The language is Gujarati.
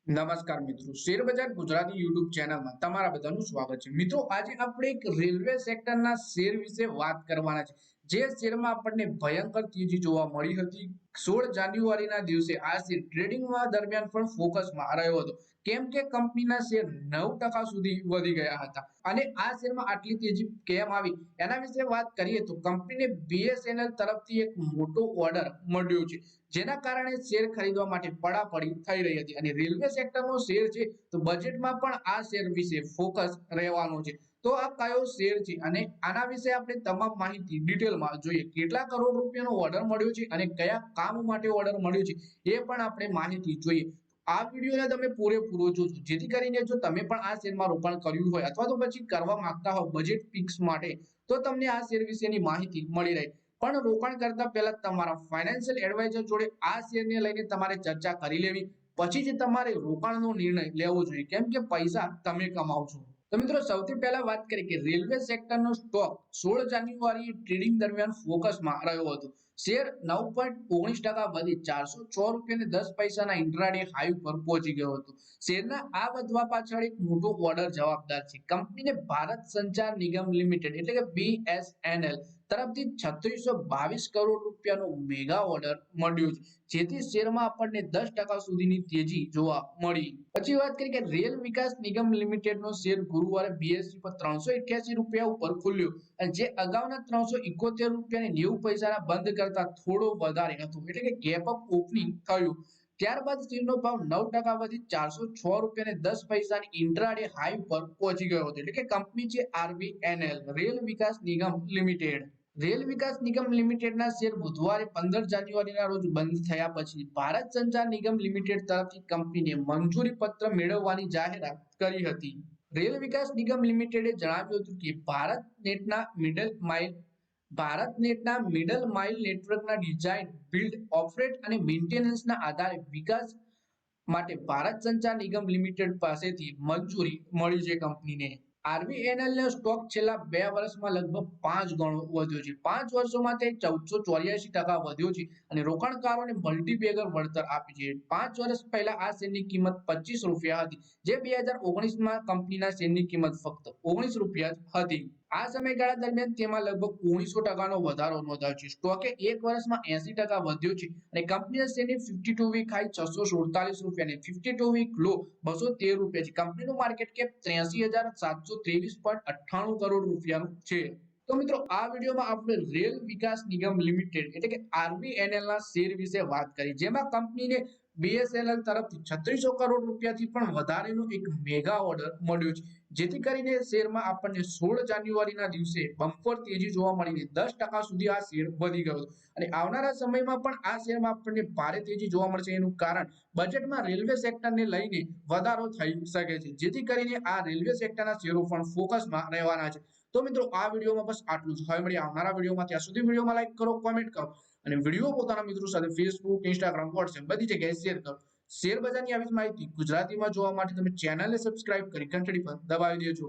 નમસ્કાર મિત્રો, શેરબજાર ગુજરાતી યુટ્યુબ ચેનલમાં તમારા બધાનું સ્વાગત છે। મિત્રો, આજે આપણે એક રેલવે સેક્ટરના શેર વિશે વાત કરવાના છે, જે શેરમાં આપણને ભયંકર તેજી જોવા મળી હતી। 16 જાન્યુઆરીના દિવસે આ શેર ટ્રેડિંગમાં દરમિયાન પણ ફોકસમાં રહ્યો હતો, કેમ કે કંપનીના શેર 9% સુધી વધી ગયા હતા। અને આ શેરમાં આટલી તેજી કેમ આવી એના વિશે વાત કરીએ તો કંપનીને BSNL તરફથી એક મોટો ઓર્ડર મળ્યો છે, જેના કારણે શેર ખરીદવા માટે પડાપડી થઈ રહી હતી। અને રેલવે સેક્ટરનો શેર છે તો બજેટમાં પણ આ શેર વિશે ફોકસ રહેવાનો છે। તો આ કયો શેર છે અને આના વિશે આપણે તમામ માહિતી ડિટેલમાં જોઈએ। કેટલા કરોડ રૂપિયાનો ઓર્ડર મળ્યો છે અને કયા કામ માટે ઓર્ડર મળ્યો છે એ પણ આપણે માહિતી જોઈએ। આ વિડિયોને તમે પૂરેપૂરો જોજો, જેથી કરીને જો તમે પણ આ શેરમાં રોકાણ કર્યું હોય અથવા તો પછી કરવા માંગતા હો બજેટ ફિક્સ માટે, તો તમને આ શેર વિશેની માહિતી મળી રહે। પણ રોકાણ કરતા પહેલા તમારા ફાઇનાન્શિયલ એડવાઇઝર જોડે આ શેરને લઈને તમારે ચર્ચા કરી લેવી, પછી જ તમારે રોકાણનો નિર્ણય લેવો જોઈએ, કેમ કે પૈસા તમે કમાવશો। તો મિત્રો, સૌથી પહેલા વાત કરીએ કે રેલવે સેક્ટરનો સ્ટોક 16 જાન્યુઆરી ટ્રેડિંગ દરમિયાન ફોકસમાં રહ્યો હતો। શેર 9.19% વધી 406 રૂપિયા અને 10 પૈસાના ઇન્ટ્રાડે હાઈ પર પહોંચી ગયો હતો। શેરના આ વધવા પાછળ એક મોટો ઓર્ડર જવાબદાર છે। કંપનીને ભારત સંચાર નિગમ લિમિટેડ એટલે કે BSNL તરફથી 3622 કરોડ રૂપિયાનો મેગા ઓર્ડર મળ્યો છે, જેથી શેરમાં આપણને 10% સુધીની તેજી જોવા મળી। પછી વાત કરીએ કે રેલ વિકાસ નિગમ લિમિટેડનો શેર ગુરુવારે BSE પર 388 રૂપિયા ઉપર ખુલ્યો, અને જે અગાઉના 371 રૂપિયા અને 90 પૈસાના બંધ કરતા થોડો વધારે હતો, એટલે કે ગેપ અપ ઓપનિંગ થયું। ત્યારબાદ શેરનો ભાવ 9% વધી 406 રૂપિયા અને 10 પૈસાની ઇન્ટ્રાડે હાઈ પર પહોંચી ગયો હતો। એટલે કે કંપની છે RVNL, રેલ વિકાસ નિગમ લિમિટેડ। રેલ વિકાસ નિગમ લિમિટેડના શેર બુધવારે 15 જાન્યુઆરીના રોજ બંધ થયા પછી ભારત સંચાર નિગમ લિમિટેડ તરફથી કંપનીને મંજૂરી પત્ર મેળવવાની જાહેરાત કરી હતી। રેલ વિકાસ નિગમ લિમિટેડે જણાવ્યું હતું કે ભારત નેટના મિડલ માઇલ નેટવર્કના ડિઝાઇન, બિલ્ડ, ઓપરેટ અને મેન્ટેનન્સના આધારે વિકાસ માટે ભારત સંચાર નિગમ લિમિટેડ પાસેથી મંજૂરી મળી છે કંપનીને। RVNL નો સ્ટોક છેલ્લા 2 વર્ષમાં લગભગ 5 ગણો વધ્યો છે। 5 વર્ષોમાં તે 1484% વધ્યો છે અને રોકાણકારોને મલ્ટીબેગર વળતર આપી છે। 5 વર્ષ પહેલા આ શેરની કિંમત 25 રૂપિયા હતી, જે 2019માં કંપનીના શેરની કિંમત ફક્ત 19 રૂપિયા જ હતી। આ સમયગાળા દરમિયાન તેમાં લગભગ 1900%નો વધારો નોંધાયો છે। સ્ટોકે એક વર્ષમાં 80% વધ્યો છે અને કંપનીના શેરની 52 વીક હાઈ 647 રૂપિયા અને 52 વીક લો 213 રૂપિયા છે। કંપનીનું માર્કેટ કેપ 83,723.98 કરોડ રૂપિયાનું છે। તો મિત્રો, આ વિડીયોમાં આપણે રેલ વિકાસ નિગમ લિમિટેડ એટલે કે RVNL ના શેર વિશે વાત કરી, જેમાં કંપનીને BSNL તરફથી 3600 કરોડ રૂપિયાથી પણ વધારેનો એક મેગા ઓર્ડર મળ્યો છે, જેથી કરીને શેરમાં આપણને 16 જાન્યુઆરીના દિવસે બમ્પર તેજી જોવા મળીને 10% સુધી આ શેર વધી ગયો। અને આવનારા સમયમાં પણ આ શેરમાં આપણને ભારે તેજી જોવા મળશે। એનું કારણ બજેટમાં રેલવે સેક્ટરને લઈને વધારો થઈ શકે છે, જેથી કરીને આ રેલવે સેક્ટરના શેરો પણ ફોકસમાં રહેવાના છે। તો મિત્રો, આ વિડીયોમાં બસ આટલું જ। હવે મળીએ આવનારા વિડીયોમાં, ત્યાં સુધી વિડીયોમાં લાઈક કરો, કોમેન્ટ કરો અને વિડીયો પોતાના મિત્રો સાથે ફેસબુક, ઇન્સ્ટાગ્રામ, વોટ્સએપ બધી જગ્યાએ શેર કરો। શેર બજારની આવી માહિતી ગુજરાતીમાં જોવા માટે તમે ચેનલને સબસ્ક્રાઇબ કરી ઘંટડી પર દબાવી દેજો।